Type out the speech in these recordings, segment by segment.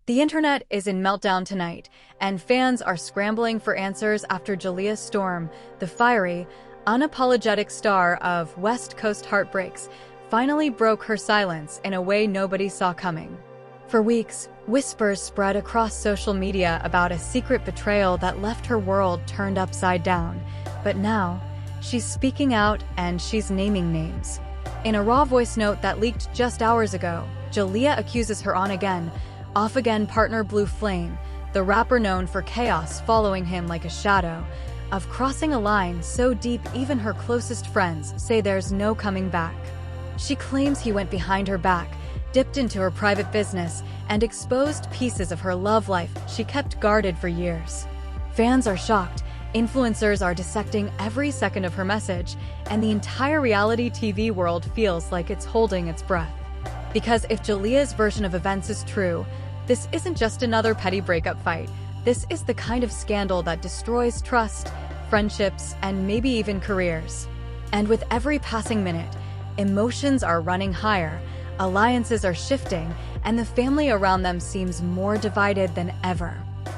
The internet is in meltdown tonight, and fans are scrambling for answers after Jaliyah Storm, the fiery, unapologetic star of West Coast Heartbreaks, finally broke her silence in a way nobody saw coming. For weeks, whispers spread across social media about a secret betrayal that left her world turned upside down. But now, she's speaking out and she's naming names. In a raw voice note that leaked just hours ago, Jaliyah accuses her on-again, off-again partner Blueface, the rapper known for chaos following him like a shadow, of crossing a line so deep even her closest friends say there's no coming back. She claims he went behind her back, dipped into her private business, and exposed pieces of her love life she kept guarded for years. Fans are shocked, influencers are dissecting every second of her message, and the entire reality TV world feels like it's holding its breath. Because if Jaliyah's version of events is true, this isn't just another petty breakup fight. This is the kind of scandal that destroys trust, friendships, and maybe even careers. And with every passing minute, emotions are running higher, alliances are shifting, and the family around them seems more divided than ever.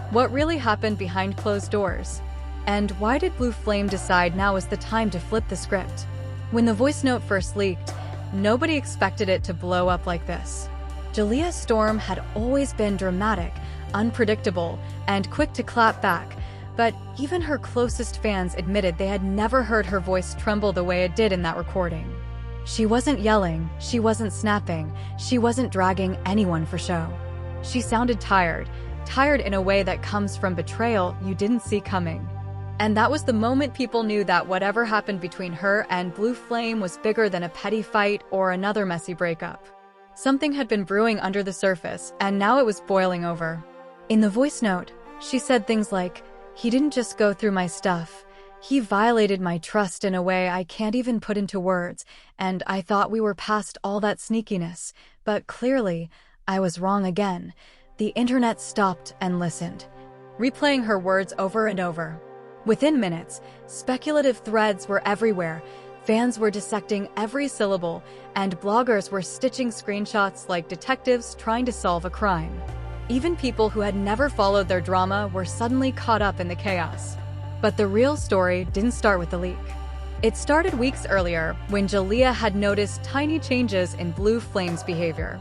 What really happened behind closed doors? And why did Blueface decide now is the time to flip the script? When the voice note first leaked, nobody expected it to blow up like this. Jaliyah Storm had always been dramatic, unpredictable, and quick to clap back, but even her closest fans admitted they had never heard her voice tremble the way it did in that recording. She wasn't yelling, she wasn't snapping, she wasn't dragging anyone for show. She sounded tired in a way that comes from betrayal you didn't see coming. And that was the moment people knew that whatever happened between her and Blueface was bigger than a petty fight or another messy breakup. Something had been brewing under the surface, and now it was boiling over. In the voice note, she said things like, "He didn't just go through my stuff. He violated my trust in a way I can't even put into words, and I thought we were past all that sneakiness, but clearly, I was wrong again." The internet stopped and listened, replaying her words over and over. Within minutes, speculative threads were everywhere, fans were dissecting every syllable, and bloggers were stitching screenshots like detectives trying to solve a crime. Even people who had never followed their drama were suddenly caught up in the chaos. But the real story didn't start with the leak. It started weeks earlier when Jaliyah had noticed tiny changes in Blueface's behavior.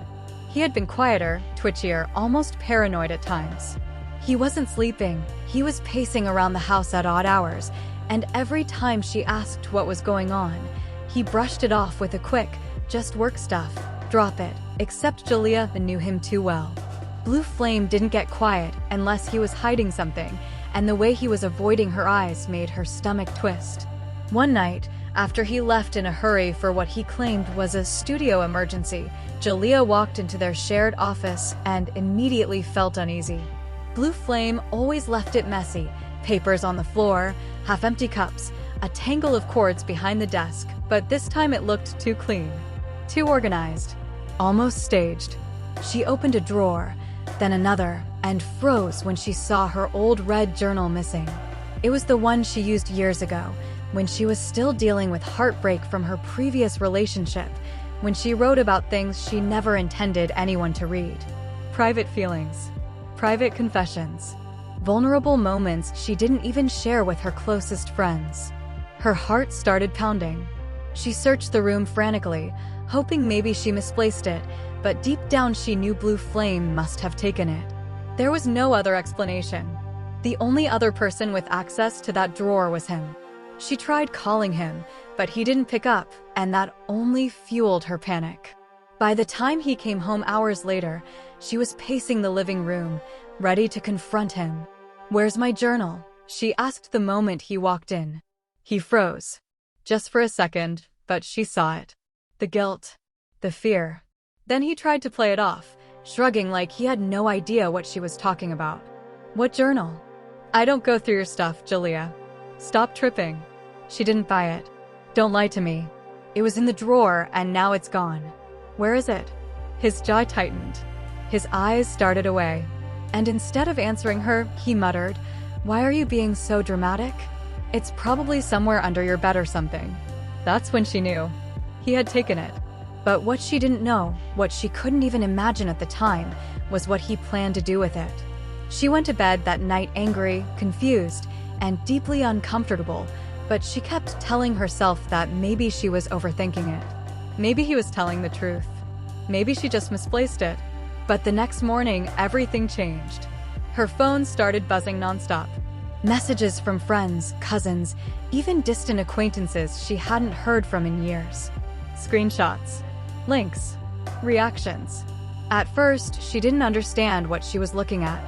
He had been quieter, twitchier, almost paranoid at times. He wasn't sleeping, he was pacing around the house at odd hours, and every time she asked what was going on, he brushed it off with a quick, "Just work stuff, drop it," except Jaliyah knew him too well. Blueface didn't get quiet unless he was hiding something, and the way he was avoiding her eyes made her stomach twist. One night, after he left in a hurry for what he claimed was a studio emergency, Jaliyah walked into their shared office and immediately felt uneasy. Blueface always left it messy, papers on the floor, half-empty cups, a tangle of cords behind the desk, but this time it looked too clean, too organized, almost staged. She opened a drawer, then another, and froze when she saw her old red journal missing. It was the one she used years ago, when she was still dealing with heartbreak from her previous relationship, when she wrote about things she never intended anyone to read. Private feelings, private confessions, vulnerable moments she didn't even share with her closest friends. Her heart started pounding. She searched the room frantically, hoping maybe she misplaced it, but deep down she knew Blueface must have taken it. There was no other explanation. The only other person with access to that drawer was him. She tried calling him, but he didn't pick up, and that only fueled her panic. By the time he came home hours later, she was pacing the living room, ready to confront him. "Where's my journal?" she asked the moment he walked in. He froze. Just for a second, but she saw it. The guilt. The fear. Then he tried to play it off, shrugging like he had no idea what she was talking about. "What journal?" "I don't go through your stuff, Jaliyah. Stop tripping." She didn't buy it. "Don't lie to me. It was in the drawer and now it's gone." "Where is it?" His jaw tightened. His eyes started away. And instead of answering her, he muttered, "Why are you being so dramatic? It's probably somewhere under your bed or something." That's when she knew. He had taken it. But what she didn't know, what she couldn't even imagine at the time, was what he planned to do with it. She went to bed that night angry, confused, and deeply uncomfortable, but she kept telling herself that maybe she was overthinking it. Maybe he was telling the truth. Maybe she just misplaced it. But the next morning, everything changed. Her phone started buzzing nonstop. Messages from friends, cousins, even distant acquaintances she hadn't heard from in years. Screenshots, links, reactions. At first, she didn't understand what she was looking at.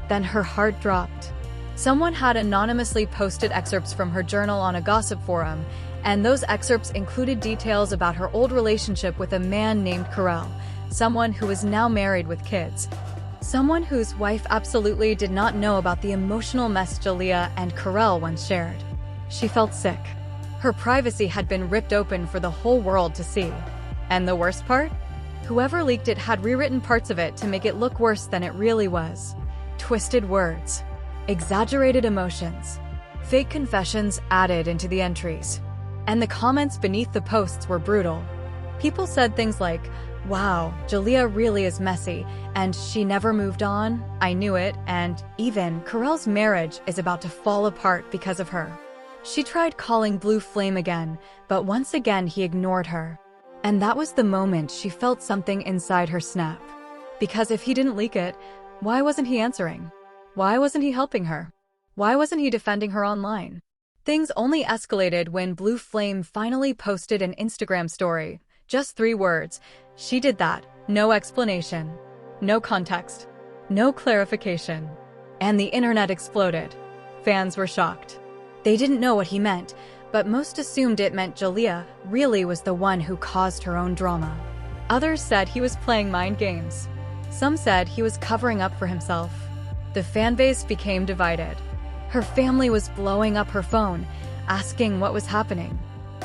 Then her heart dropped. Someone had anonymously posted excerpts from her journal on a gossip forum, and those excerpts included details about her old relationship with a man named Karel, someone who was now married with kids. Someone whose wife absolutely did not know about the emotional mess Jaliyah and Karel once shared. She felt sick. Her privacy had been ripped open for the whole world to see. And the worst part? Whoever leaked it had rewritten parts of it to make it look worse than it really was. Twisted words, exaggerated emotions, fake confessions added into the entries. And the comments beneath the posts were brutal. People said things like, "Wow, Jaliyah really is messy, and she never moved on, I knew it," and even, "Karel's marriage is about to fall apart because of her." She tried calling Blue Flame again, but once again he ignored her. And that was the moment she felt something inside her snap. Because if he didn't leak it, why wasn't he answering? Why wasn't he helping her? Why wasn't he defending her online? Things only escalated when Blue Flame finally posted an Instagram story. Just 3 words. She did that. No explanation. No context. No clarification. And the internet exploded. Fans were shocked. They didn't know what he meant, but most assumed it meant Jaliyah really was the one who caused her own drama. Others said he was playing mind games. Some said he was covering up for himself. The fanbase became divided. Her family was blowing up her phone, asking what was happening.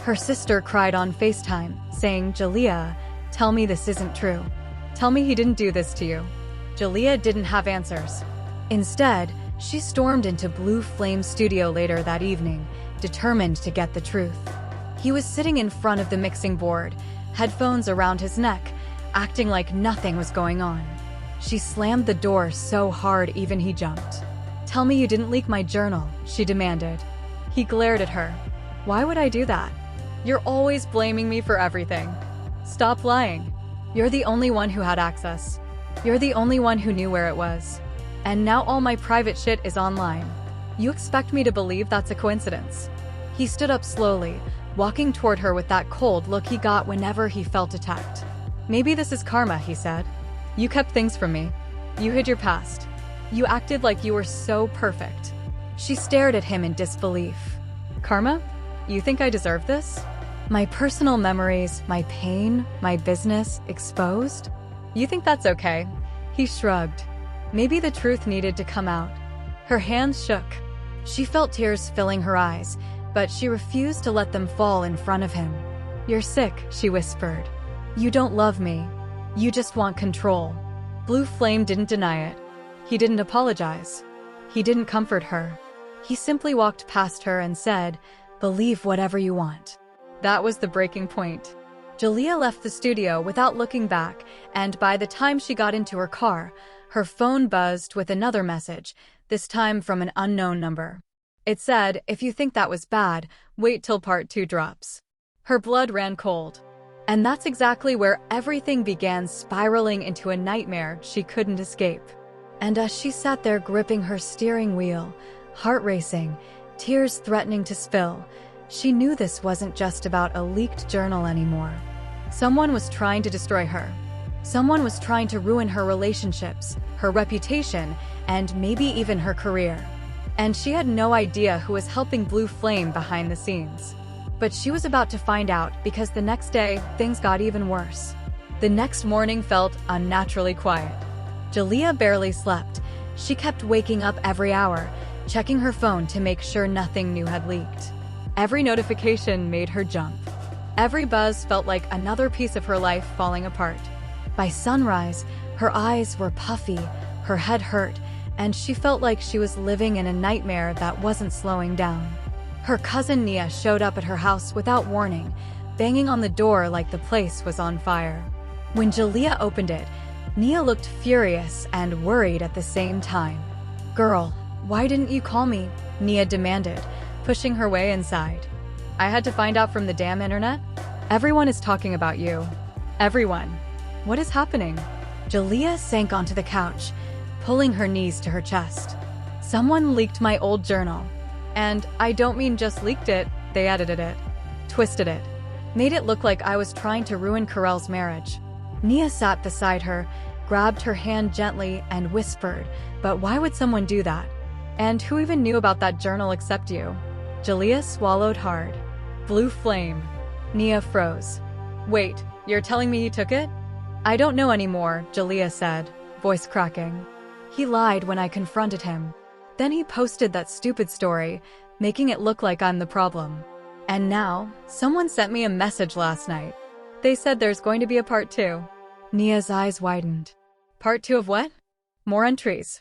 Her sister cried on FaceTime, saying, "Jaliyah, tell me this isn't true. Tell me he didn't do this to you." Jaliyah didn't have answers. Instead, she stormed into Blue Flame's studio later that evening, determined to get the truth. He was sitting in front of the mixing board, headphones around his neck, acting like nothing was going on. She slammed the door so hard even he jumped. "Tell me you didn't leak my journal," she demanded. He glared at her. "Why would I do that? You're always blaming me for everything. Stop lying. You're the only one who had access. You're the only one who knew where it was. And now all my private shit is online. You expect me to believe that's a coincidence?" He stood up slowly, walking toward her with that cold look he got whenever he felt attacked. "Maybe this is karma," he said. "You kept things from me. You hid your past. You acted like you were so perfect." She stared at him in disbelief. "Karma? You think I deserve this? My personal memories, my pain, my business, exposed? You think that's okay?" He shrugged. Maybe the truth needed to come out. Her hands shook. She felt tears filling her eyes, but she refused to let them fall in front of him. "You're sick," she whispered. "You don't love me. You just want control." Blue Flame didn't deny it. He didn't apologize. He didn't comfort her. He simply walked past her and said, "Believe whatever you want." That was the breaking point. Jaliyah left the studio without looking back, and by the time she got into her car, her phone buzzed with another message, this time from an unknown number. It said, "If you think that was bad, wait till part 2 drops." Her blood ran cold. And that's exactly where everything began spiraling into a nightmare she couldn't escape. And as she sat there gripping her steering wheel, heart racing, tears threatening to spill, she knew this wasn't just about a leaked journal anymore. Someone was trying to destroy her. Someone was trying to ruin her relationships, her reputation, and maybe even her career. And she had no idea who was helping Blue Flame behind the scenes. But she was about to find out, because the next day, things got even worse. The next morning felt unnaturally quiet. Jaliyah barely slept. She kept waking up every hour, checking her phone to make sure nothing new had leaked. Every notification made her jump. Every buzz felt like another piece of her life falling apart. By sunrise, her eyes were puffy, her head hurt, and she felt like she was living in a nightmare that wasn't slowing down. Her cousin Nia showed up at her house without warning, banging on the door like the place was on fire. When Jaliyah opened it, Nia looked furious and worried at the same time. "Girl, why didn't you call me?" Nia demanded, pushing her way inside. "I had to find out from the damn internet. Everyone is talking about you. Everyone. What is happening?" Jalea sank onto the couch, pulling her knees to her chest. "Someone leaked my old journal. And I don't mean just leaked it, they edited it, twisted it, made it look like I was trying to ruin Karel's marriage." Nia sat beside her, grabbed her hand gently, and whispered, "But why would someone do that? And who even knew about that journal except you?" Jalea swallowed hard. "Blue flame." Nia froze. "Wait, you're telling me you took it?" "I don't know anymore," Jalea said, voice cracking. "He lied when I confronted him. Then he posted that stupid story, making it look like I'm the problem. And now, someone sent me a message last night. They said there's going to be a part 2. Nia's eyes widened. "Part 2 of what? More entries?"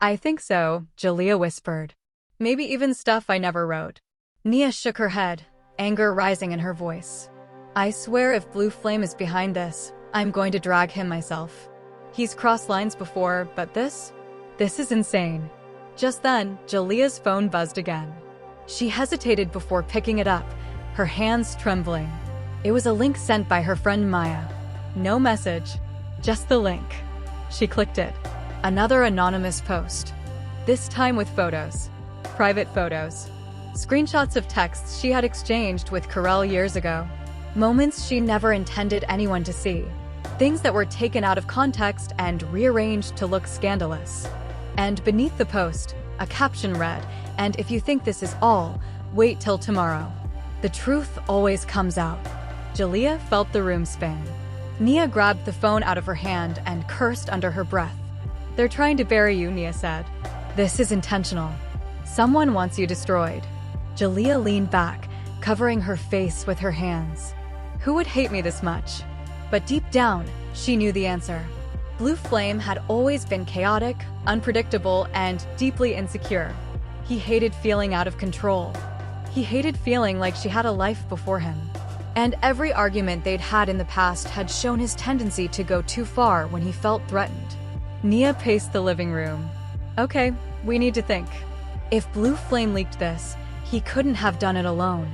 "I think so," Jalea whispered. "Maybe even stuff I never wrote." Nia shook her head, anger rising in her voice. "I swear if Blue Flame is behind this, I'm going to drag him myself. He's crossed lines before, but this is insane." Just then, Jalea's phone buzzed again. She hesitated before picking it up, her hands trembling. It was a link sent by her friend Maya. No message, just the link. She clicked it. Another anonymous post. This time with photos. Private photos. Screenshots of texts she had exchanged with Karel years ago. Moments she never intended anyone to see. Things that were taken out of context and rearranged to look scandalous. And beneath the post, a caption read, "And if you think this is all, wait till tomorrow. The truth always comes out." Jalea felt the room spin. Nia grabbed the phone out of her hand and cursed under her breath. "They're trying to bury you," Nia said. "This is intentional. Someone wants you destroyed." Jalea leaned back, covering her face with her hands. Who would hate me this much? But deep down, she knew the answer. Blue Flame had always been chaotic, unpredictable, and deeply insecure. He hated feeling out of control. He hated feeling like she had a life before him. And every argument they'd had in the past had shown his tendency to go too far when he felt threatened. Nia paced the living room. "Okay, we need to think. If Blue Flame leaked this, he couldn't have done it alone.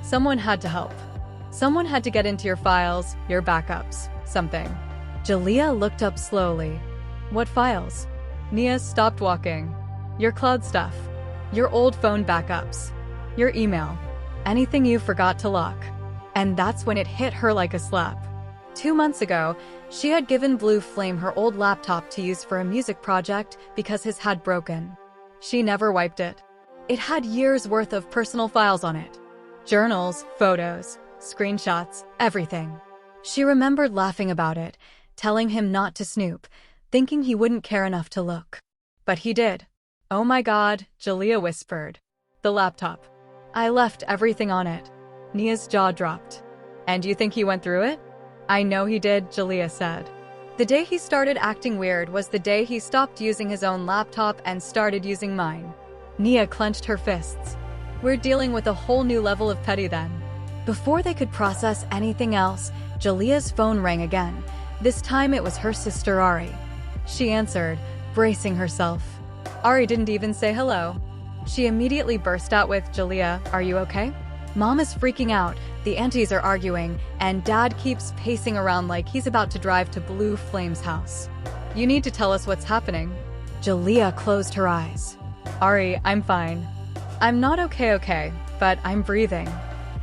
Someone had to help. Someone had to get into your files, your backups, something." Jalea looked up slowly. "What files?" Nia stopped walking. "Your cloud stuff. Your old phone backups. Your email. Anything you forgot to lock." And that's when it hit her like a slap. 2 months ago, she had given Blue Flame her old laptop to use for a music project because his had broken. She never wiped it. It had years' worth of personal files on it. Journals, photos, screenshots, everything. She remembered laughing about it, telling him not to snoop, thinking he wouldn't care enough to look. But he did. "Oh my God," Jalea whispered. "The laptop. I left everything on it." Nia's jaw dropped. "And you think he went through it?" "I know he did," Jalea said. "The day he started acting weird was the day he stopped using his own laptop and started using mine." Nia clenched her fists. "We're dealing with a whole new level of petty then." Before they could process anything else, Jalea's phone rang again. This time it was her sister Ari. She answered, bracing herself. Ari didn't even say hello. She immediately burst out with, "Jalea, are you okay? Mom is freaking out, the aunties are arguing, and Dad keeps pacing around like he's about to drive to Blue Flame's house. You need to tell us what's happening." Jalea closed her eyes. "Ari, I'm fine. I'm not okay, but I'm breathing."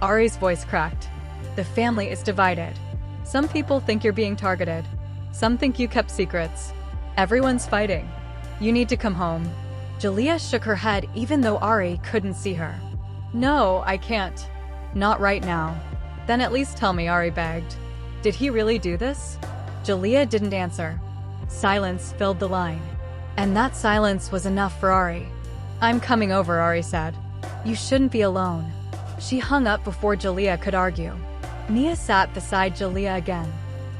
Ari's voice cracked. "The family is divided. Some people think you're being targeted. Some think you kept secrets. Everyone's fighting. You need to come home." Jalea shook her head even though Ari couldn't see her. "No, I can't. Not right now." "Then at least tell me," Ari begged. "Did he really do this?" Jalea didn't answer. Silence filled the line. And that silence was enough for Ari. "I'm coming over," Ari said. "You shouldn't be alone." She hung up before Jalea could argue. Nia sat beside Jalea again.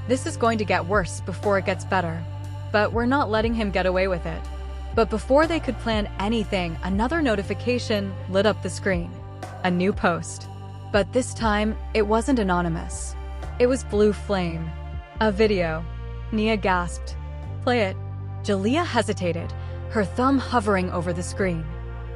"This is going to get worse before it gets better. But we're not letting him get away with it." But before they could plan anything, another notification lit up the screen. A new post. But this time, it wasn't anonymous. It was Blue Flame. A video. Nia gasped. Play it. Jalea hesitated, her thumb hovering over the screen.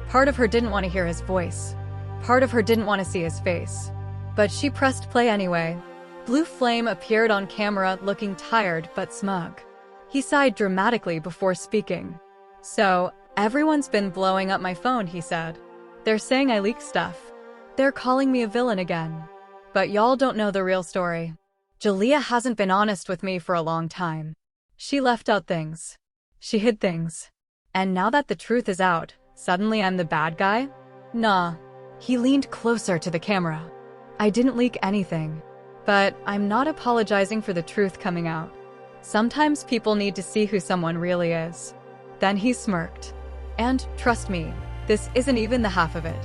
Part of her didn't want to hear his voice. Part of her didn't want to see his face. But she pressed play anyway. Blue Flame appeared on camera looking tired but smug. He sighed dramatically before speaking. "So, everyone's been blowing up my phone," he said. "They're saying I leaked stuff. They're calling me a villain again. But y'all don't know the real story. Jalea hasn't been honest with me for a long time. She left out things. She hid things. And now that the truth is out, suddenly I'm the bad guy? Nah." He leaned closer to the camera. "I didn't leak anything. But I'm not apologizing for the truth coming out. Sometimes people need to see who someone really is." Then he smirked. "And, trust me, this isn't even the half of it."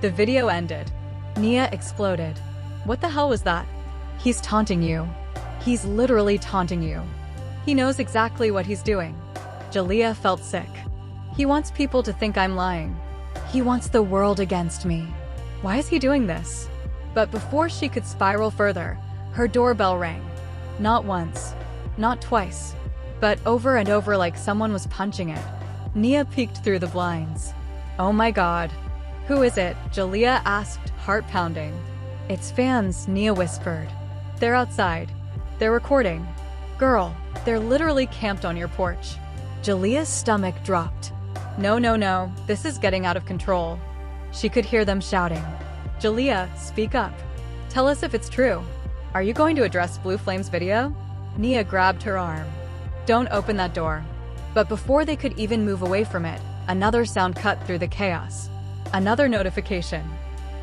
The video ended. Nia exploded. "What the hell was that?" "He's taunting you. He's literally taunting you. He knows exactly what he's doing." Jalea felt sick. "He wants people to think I'm lying. He wants the world against me. Why is he doing this?" But before she could spiral further, her doorbell rang. Not once, not twice, but over and over like someone was punching it. Nia peeked through the blinds. "Oh my god. Who is it?" Jalea asked, heart pounding. "It's fans," Nia whispered. "They're outside. They're recording. Girl, they're literally camped on your porch." Jalea's stomach dropped. No, this is getting out of control." She could hear them shouting. "Jalea, speak up. Tell us if it's true. Are you going to address Blue Flame's video?" Nia grabbed her arm. "Don't open that door." But before they could even move away from it, another sound cut through the chaos. Another notification.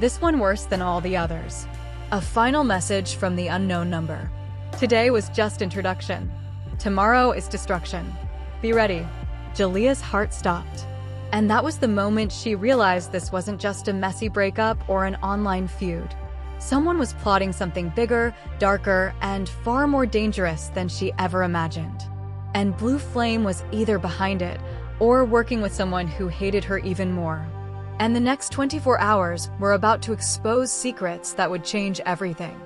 This one worse than all the others. A final message from the unknown number. "Today was just introduction. Tomorrow is destruction. Be ready." Jalea's heart stopped. And that was the moment she realized this wasn't just a messy breakup or an online feud. Someone was plotting something bigger, darker, and far more dangerous than she ever imagined. And Blue Flame was either behind it or working with someone who hated her even more. And the next 24 hours were about to expose secrets that would change everything.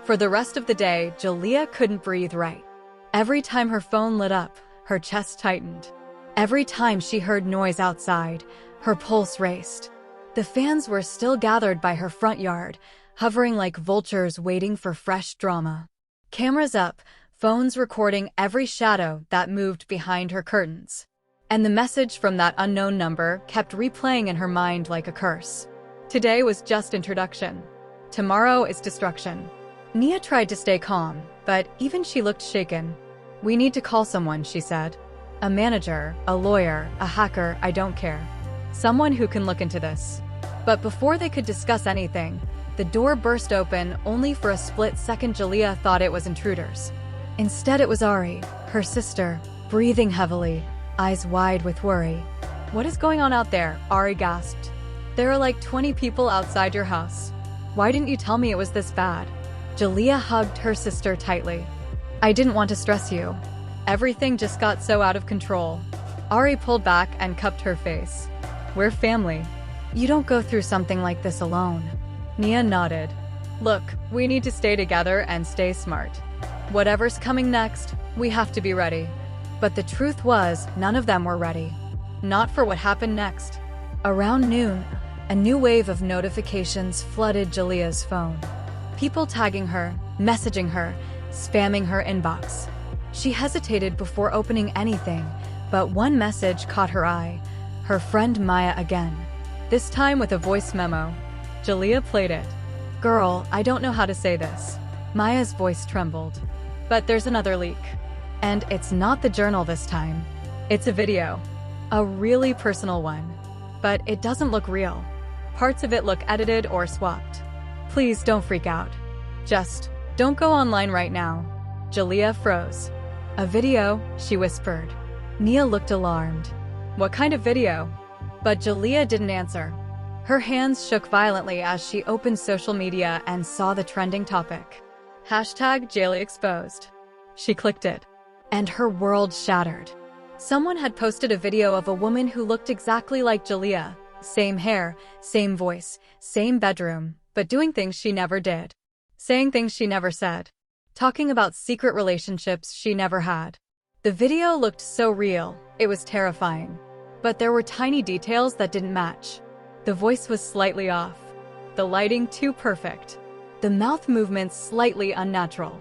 For the rest of the day, Jalea couldn't breathe right. Every time her phone lit up, her chest tightened. Every time she heard noise outside, her pulse raced. The fans were still gathered by her front yard, hovering like vultures waiting for fresh drama. Cameras up, phones recording every shadow that moved behind her curtains. And the message from that unknown number kept replaying in her mind like a curse. Today was just introduction. Tomorrow is destruction. Nia tried to stay calm, but even she looked shaken. "We need to call someone," she said. "A manager, a lawyer, a hacker, I don't care. Someone who can look into this." But before they could discuss anything, the door burst open. Only for a split second Jalea thought it was intruders. Instead it was Ari, her sister, breathing heavily, eyes wide with worry. "What is going on out there?" Ari gasped. "There are like 20 people outside your house. Why didn't you tell me it was this bad?" Jalea hugged her sister tightly. "I didn't want to stress you. Everything just got so out of control." Ari pulled back and cupped her face. "We're family. You don't go through something like this alone." Nia nodded. "Look, we need to stay together and stay smart. Whatever's coming next, we have to be ready." But the truth was, none of them were ready. Not for what happened next. Around noon, a new wave of notifications flooded Jalea's phone. People tagging her, messaging her, spamming her inbox. She hesitated before opening anything, but one message caught her eye. Her friend Maya again. This time with a voice memo. Jalea played it. "Girl, I don't know how to say this." Maya's voice trembled. "But there's another leak. And it's not the journal this time. It's a video. A really personal one. But it doesn't look real. Parts of it look edited or swapped. Please don't freak out. Just don't go online right now." Jalea froze. "A video?" she whispered. Nia looked alarmed. "What kind of video?" But Jalea didn't answer. Her hands shook violently as she opened social media and saw the trending topic. #JaleExposed. She clicked it. And her world shattered. Someone had posted a video of a woman who looked exactly like Jalea. Same hair, same voice, same bedroom, but doing things she never did. Saying things she never said. Talking about secret relationships she never had. The video looked so real, it was terrifying. But there were tiny details that didn't match. The voice was slightly off. The lighting too perfect. The mouth movements slightly unnatural.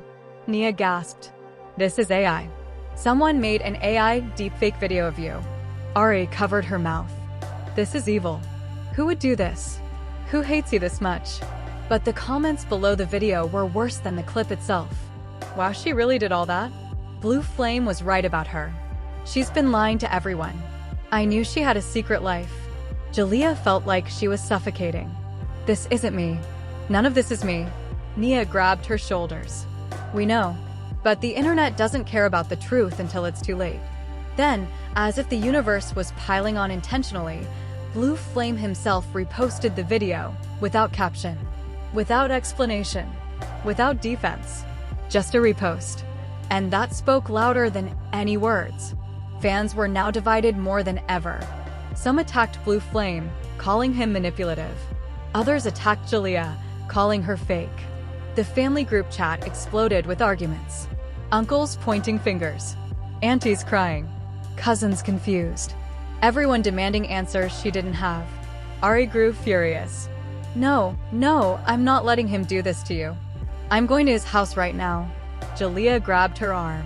Nia gasped. This is AI. Someone made an AI deepfake video of you. Ari covered her mouth. This is evil. Who would do this? Who hates you this much? But the comments below the video were worse than the clip itself. Wow, she really did all that? Blue Flame was right about her. She's been lying to everyone. I knew she had a secret life. Jaliyah felt like she was suffocating. This isn't me. None of this is me. Nia grabbed her shoulders. We know. But the internet doesn't care about the truth until it's too late. Then, as if the universe was piling on intentionally, Blue Flame himself reposted the video, without caption, without explanation, without defense. Just a repost. And that spoke louder than any words. Fans were now divided more than ever. Some attacked Blue Flame, calling him manipulative. Others attacked Jaliyah, calling her fake. The family group chat exploded with arguments. Uncles pointing fingers. Aunties crying. Cousins confused. Everyone demanding answers she didn't have. Ari grew furious. No, I'm not letting him do this to you. I'm going to his house right now. Jaliyah grabbed her arm.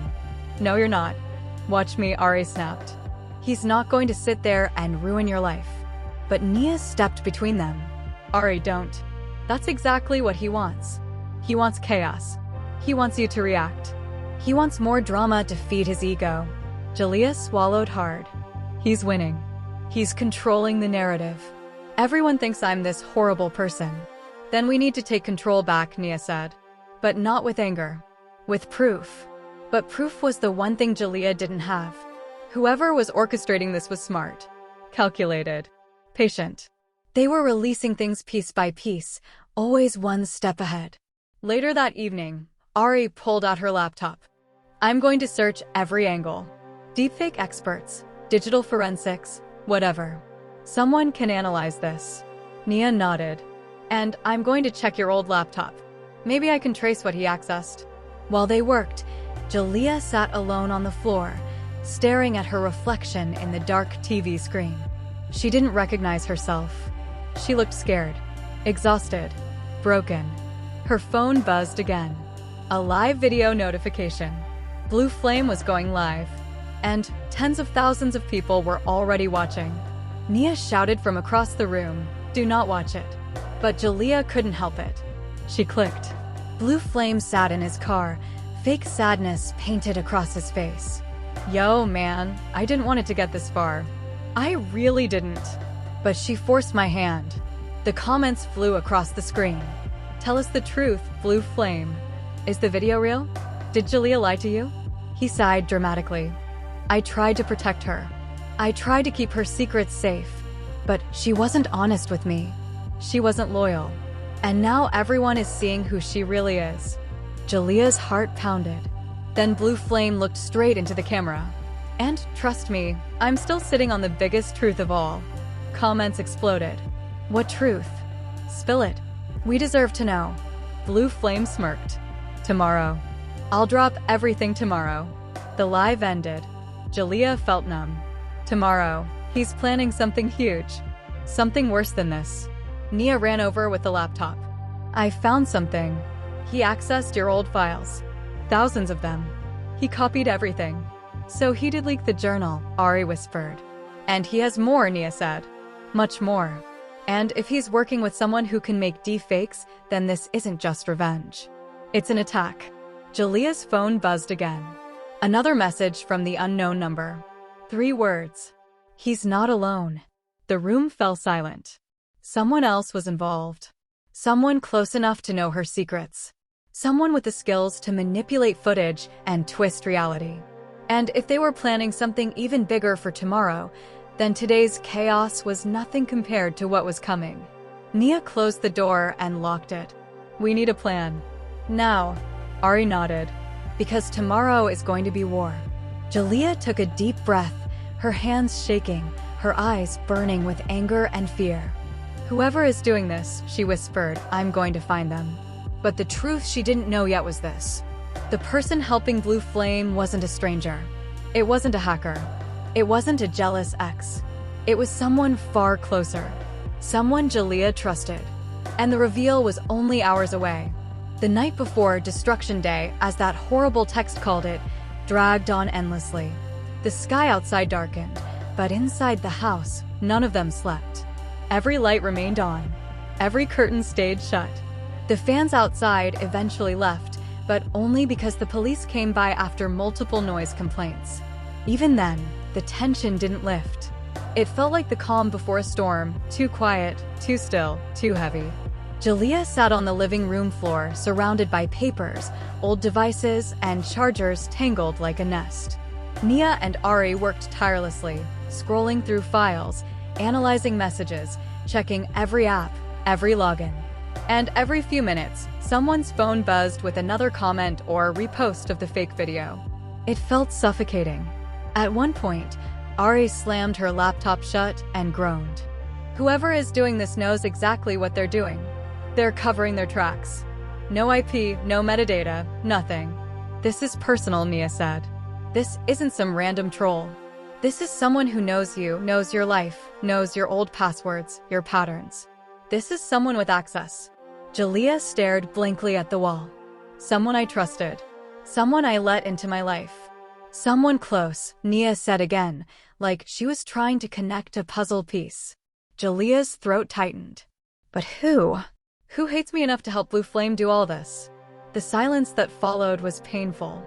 No, you're not. Watch me, Ari snapped. He's not going to sit there and ruin your life. But Nia stepped between them. Ari, don't. That's exactly what he wants. He wants chaos. He wants you to react. He wants more drama to feed his ego. Jaliyah swallowed hard. He's winning. He's controlling the narrative. Everyone thinks I'm this horrible person. Then we need to take control back, Nia said. But not with anger. With proof. But proof was the one thing Jaliyah didn't have. Whoever was orchestrating this was smart. Calculated. Patient. They were releasing things piece by piece, always one step ahead. Later that evening, Ari pulled out her laptop. I'm going to search every angle. Deepfake experts, digital forensics, whatever. Someone can analyze this. Nia nodded. And I'm going to check your old laptop. Maybe I can trace what he accessed. While they worked, Jaliyah sat alone on the floor, staring at her reflection in the dark TV screen. She didn't recognize herself. She looked scared, exhausted, broken. Her phone buzzed again. A live video notification. Blue Flame was going live, and tens of thousands of people were already watching. Nia shouted from across the room, "Do not watch it." But Jaliyah couldn't help it. She clicked. Blue Flame sat in his car, fake sadness painted across his face. Yo, man, I didn't want it to get this far. I really didn't. But she forced my hand. The comments flew across the screen. Tell us the truth, Blue Flame. Is the video real? Did Jaliyah lie to you? He sighed dramatically. I tried to protect her. I tried to keep her secrets safe. But she wasn't honest with me. She wasn't loyal. And now everyone is seeing who she really is. Jaliyah's heart pounded. Then Blue Flame looked straight into the camera. And trust me, I'm still sitting on the biggest truth of all. Comments exploded. What truth? Spill it. We deserve to know. Blue Flame smirked. Tomorrow. I'll drop everything tomorrow. The live ended. Jaliyah felt numb. Tomorrow, he's planning something huge. Something worse than this. Nia ran over with the laptop. I found something. He accessed your old files. Thousands of them. He copied everything. So he did leak the journal, Ari whispered. And he has more, Nia said. Much more. And if he's working with someone who can make deepfakes, then this isn't just revenge. It's an attack. Jaliyah's phone buzzed again. Another message from the unknown number. 3 words. He's not alone. The room fell silent. Someone else was involved. Someone close enough to know her secrets. Someone with the skills to manipulate footage and twist reality. And if they were planning something even bigger for tomorrow, then today's chaos was nothing compared to what was coming. Nia closed the door and locked it. We need a plan. Now. Ari nodded. Because tomorrow is going to be war. Jaliyah took a deep breath, her hands shaking, her eyes burning with anger and fear. Whoever is doing this, she whispered, I'm going to find them. But the truth she didn't know yet was this. The person helping Blue Flame wasn't a stranger. It wasn't a hacker. It wasn't a jealous ex. It was someone far closer. Someone Jaliyah trusted. And the reveal was only hours away. The night before Destruction Day, as that horrible text called it, dragged on endlessly. The sky outside darkened, but inside the house, none of them slept. Every light remained on. Every curtain stayed shut. The fans outside eventually left, but only because the police came by after multiple noise complaints. Even then, the tension didn't lift. It felt like the calm before a storm, too quiet, too still, too heavy. Jaliyah sat on the living room floor, surrounded by papers, old devices, and chargers tangled like a nest. Nia and Ari worked tirelessly, scrolling through files, analyzing messages, checking every app, every login. And every few minutes, someone's phone buzzed with another comment or repost of the fake video. It felt suffocating. At one point, Ari slammed her laptop shut and groaned. Whoever is doing this knows exactly what they're doing. They're covering their tracks. No IP, no metadata, nothing. This is personal, Nia said. This isn't some random troll. This is someone who knows you, knows your life, knows your old passwords, your patterns. This is someone with access. Jaliyah stared blankly at the wall. Someone I trusted. Someone I let into my life. Someone close, Nia said again, like she was trying to connect a puzzle piece. Jaliyah's throat tightened. But who? Who hates me enough to help Blue Flame do all this? The silence that followed was painful.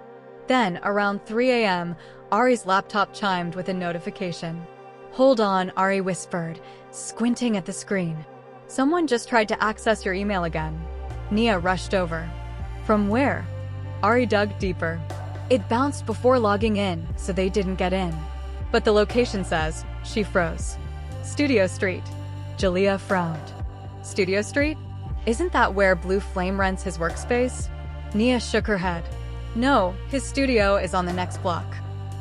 Then, around 3 a.m., Ari's laptop chimed with a notification. Hold on, Ari whispered, squinting at the screen. Someone just tried to access your email again. Nia rushed over. From where? Ari dug deeper. It bounced before logging in, so they didn't get in. But the location says, she froze. Studio Street. Jaliyah frowned. Studio Street? Isn't that where Blue Flame rents his workspace? Nia shook her head. No, his studio is on the next block.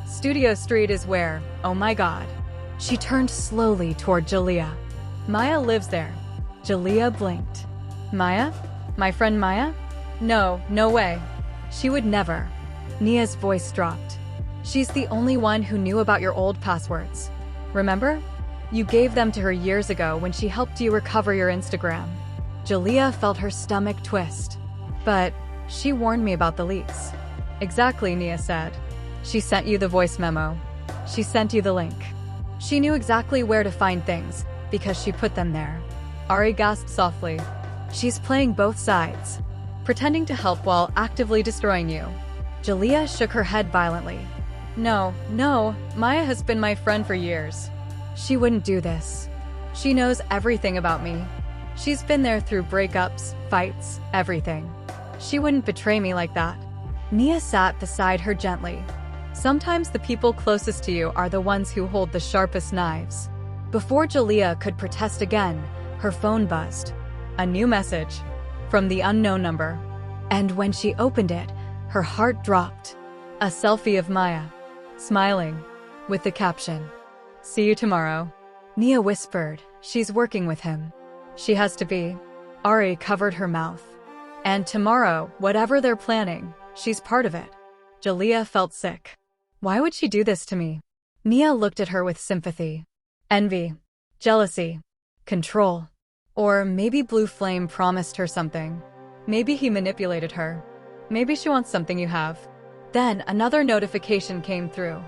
Studio Street is where, oh my god. She turned slowly toward Jaliyah. Maya lives there. Jaliyah blinked. Maya? My friend Maya? No, no way. She would never. Nia's voice dropped. She's the only one who knew about your old passwords. Remember? You gave them to her years ago when she helped you recover your Instagram. Jaliyah felt her stomach twist. But she warned me about the leaks. Exactly, Nia said. She sent you the voice memo. She sent you the link. She knew exactly where to find things, because she put them there. Ari gasped softly. She's playing both sides, pretending to help while actively destroying you. Jaliyah shook her head violently. No, Maya has been my friend for years. She wouldn't do this. She knows everything about me. She's been there through breakups, fights, everything. She wouldn't betray me like that. Nia sat beside her gently. Sometimes the people closest to you are the ones who hold the sharpest knives. Before Jaliyah could protest again, her phone buzzed. A new message from the unknown number. And when she opened it, her heart dropped. A selfie of Maya, smiling, with the caption, "See you tomorrow." Nia whispered, "She's working with him. She has to be." Ari covered her mouth. And tomorrow, whatever they're planning, she's part of it. Jaliyah felt sick. Why would she do this to me? Nia looked at her with sympathy. Envy, jealousy, control. Or maybe Blue Flame promised her something. Maybe he manipulated her. Maybe she wants something you have. Then another notification came through.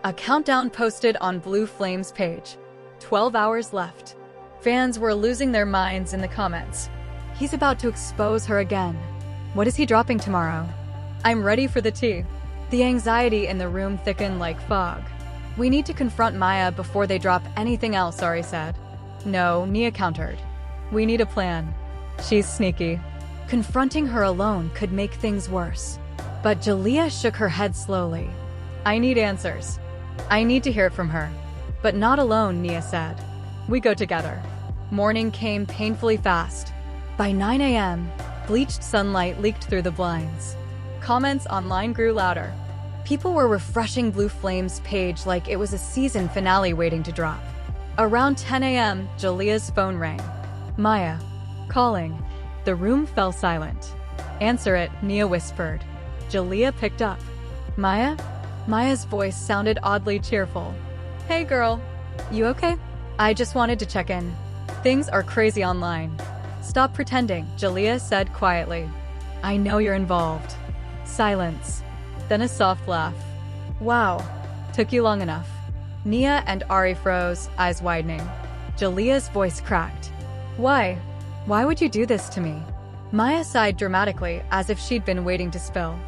A countdown posted on Blue Flame's page. 12 hours left. Fans were losing their minds in the comments. He's about to expose her again. What is he dropping tomorrow? I'm ready for the tea. The anxiety in the room thickened like fog. We need to confront Maya before they drop anything else, Ari said. No, Nia countered. We need a plan. She's sneaky. Confronting her alone could make things worse. But Jaliyah shook her head slowly. I need answers. I need to hear it from her. But not alone, Nia said. We go together. Morning came painfully fast. By 9 a.m., bleached sunlight leaked through the blinds. Comments online grew louder. People were refreshing Blue Flame's page like it was a season finale waiting to drop. Around 10 a.m., Jaliyah's phone rang. Maya. Calling. The room fell silent. Answer it, Nia whispered. Jaliyah picked up. Maya? Maya's voice sounded oddly cheerful. Hey girl, you okay? I just wanted to check in. Things are crazy online. Stop pretending, Jaliyah said quietly. I know you're involved. Silence. Then a soft laugh. Wow, took you long enough. Nia and Ari froze, eyes widening. Jaliyah's voice cracked. Why? Why would you do this to me? Maya sighed dramatically, as if she'd been waiting to spill.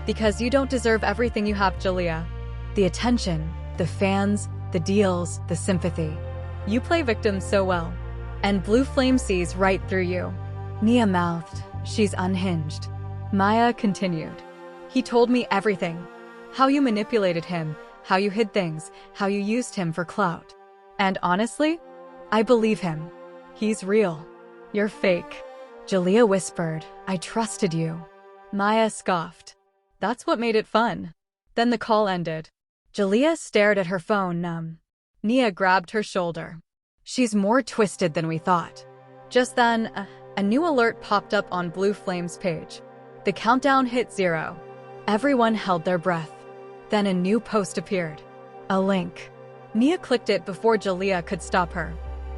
Because you don't deserve everything you have, Jaliyah. The attention, the fans, the deals, the sympathy. You play victim so well. And Blue Flame sees right through you. Nia mouthed. She's unhinged. Maya continued. He told me everything. How you manipulated him, how you hid things, how you used him for clout. And honestly, I believe him. He's real. You're fake. Jaliyah whispered, I trusted you. Maya scoffed. That's what made it fun. Then the call ended. Jaliyah stared at her phone, numb. Nia grabbed her shoulder. She's more twisted than we thought. Just then, a new alert popped up on Blue Flame's page. The countdown hit 0. Everyone held their breath. Then a new post appeared. A link. Nia clicked it before Jaliyah could stop her.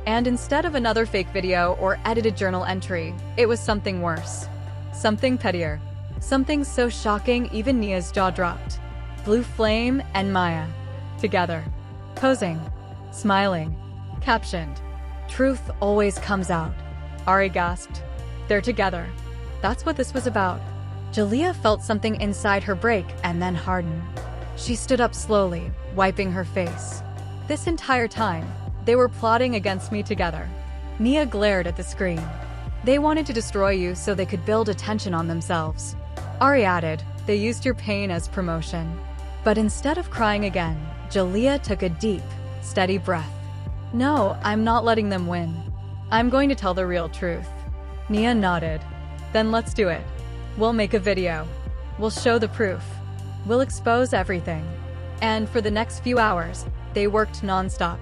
And instead of another fake video or edited journal entry, it was something worse. Something pettier. Something so shocking even Nia's jaw dropped. Blue Flame and Maya. Together. Posing. Smiling. Captioned. Truth always comes out. Ari gasped. They're together. That's what this was about. Jaliyah felt something inside her break and then harden. She stood up slowly, wiping her face. This entire time, they were plotting against me together. Nia glared at the screen. They wanted to destroy you so they could build attention on themselves. Ari added, they used your pain as promotion. But instead of crying again, Jaliyah took a deep, steady breath. No, I'm not letting them win. I'm going to tell the real truth. Nia nodded. Then let's do it. We'll make a video. We'll show the proof. We'll expose everything. And for the next few hours, they worked nonstop.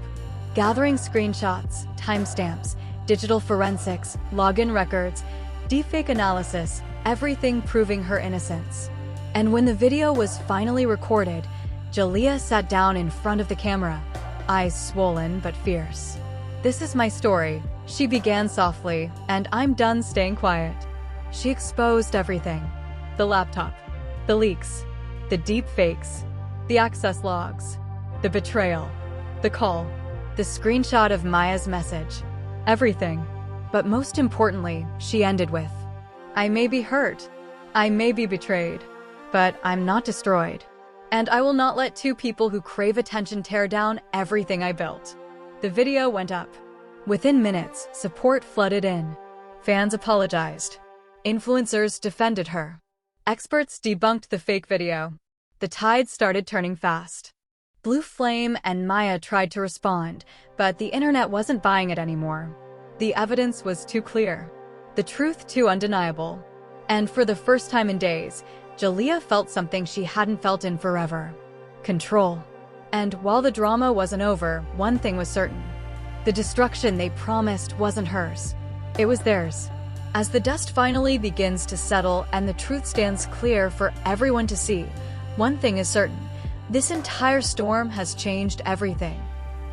Gathering screenshots, timestamps, digital forensics, login records, deepfake analysis, everything proving her innocence. And when the video was finally recorded, Jaliyah sat down in front of the camera, eyes swollen but fierce. This is my story, she began softly, and I'm done staying quiet. She exposed everything. The laptop, the leaks, the deep fakes, the access logs, the betrayal, the call, the screenshot of Maya's message. Everything. But most importantly, she ended with, I may be hurt, I may be betrayed, but I'm not destroyed. And I will not let two people who crave attention tear down everything I built. The video went up. Within minutes, support flooded in. Fans apologized. Influencers defended her. Experts debunked the fake video. The tide started turning fast. Blue Flame and Maya tried to respond, but the internet wasn't buying it anymore. The evidence was too clear. The truth too undeniable. And for the first time in days, Jaliyah felt something she hadn't felt in forever. Control. And while the drama wasn't over, one thing was certain. The destruction they promised wasn't hers. It was theirs. As the dust finally begins to settle and the truth stands clear for everyone to see, one thing is certain. This entire storm has changed everything.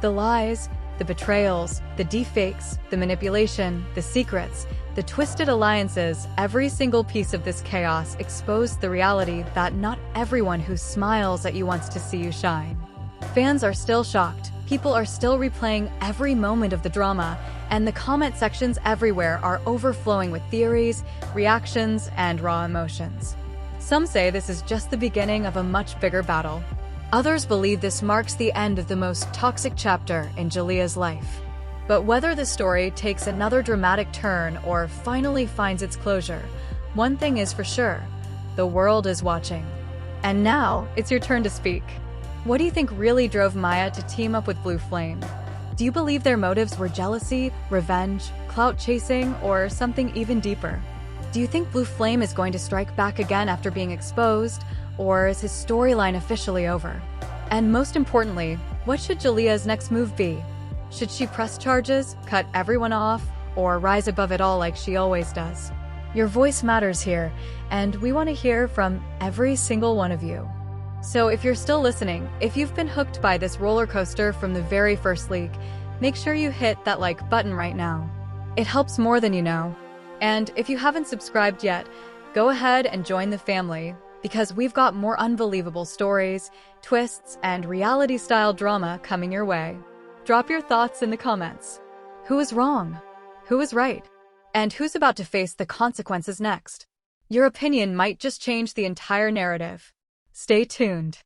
The lies, the betrayals, the deepfakes, the manipulation, the secrets, the twisted alliances, every single piece of this chaos exposed the reality that not everyone who smiles at you wants to see you shine. Fans are still shocked. People are still replaying every moment of the drama, and the comment sections everywhere are overflowing with theories, reactions, and raw emotions. Some say this is just the beginning of a much bigger battle. Others believe this marks the end of the most toxic chapter in Jaliyah's life. But whether the story takes another dramatic turn or finally finds its closure, one thing is for sure, the world is watching. And now, it's your turn to speak. What do you think really drove Maya to team up with Blue Flame? Do you believe their motives were jealousy, revenge, clout chasing, or something even deeper? Do you think Blue Flame is going to strike back again after being exposed, or is his storyline officially over? And most importantly, what should Jaliyah's next move be? Should she press charges, cut everyone off, or rise above it all like she always does? Your voice matters here, and we want to hear from every single one of you. So if you're still listening, if you've been hooked by this roller coaster from the very first leak, make sure you hit that like button right now. It helps more than you know. And if you haven't subscribed yet, go ahead and join the family, because we've got more unbelievable stories, twists, and reality-style drama coming your way. Drop your thoughts in the comments. Who is wrong? Who is right? And who's about to face the consequences next? Your opinion might just change the entire narrative. Stay tuned.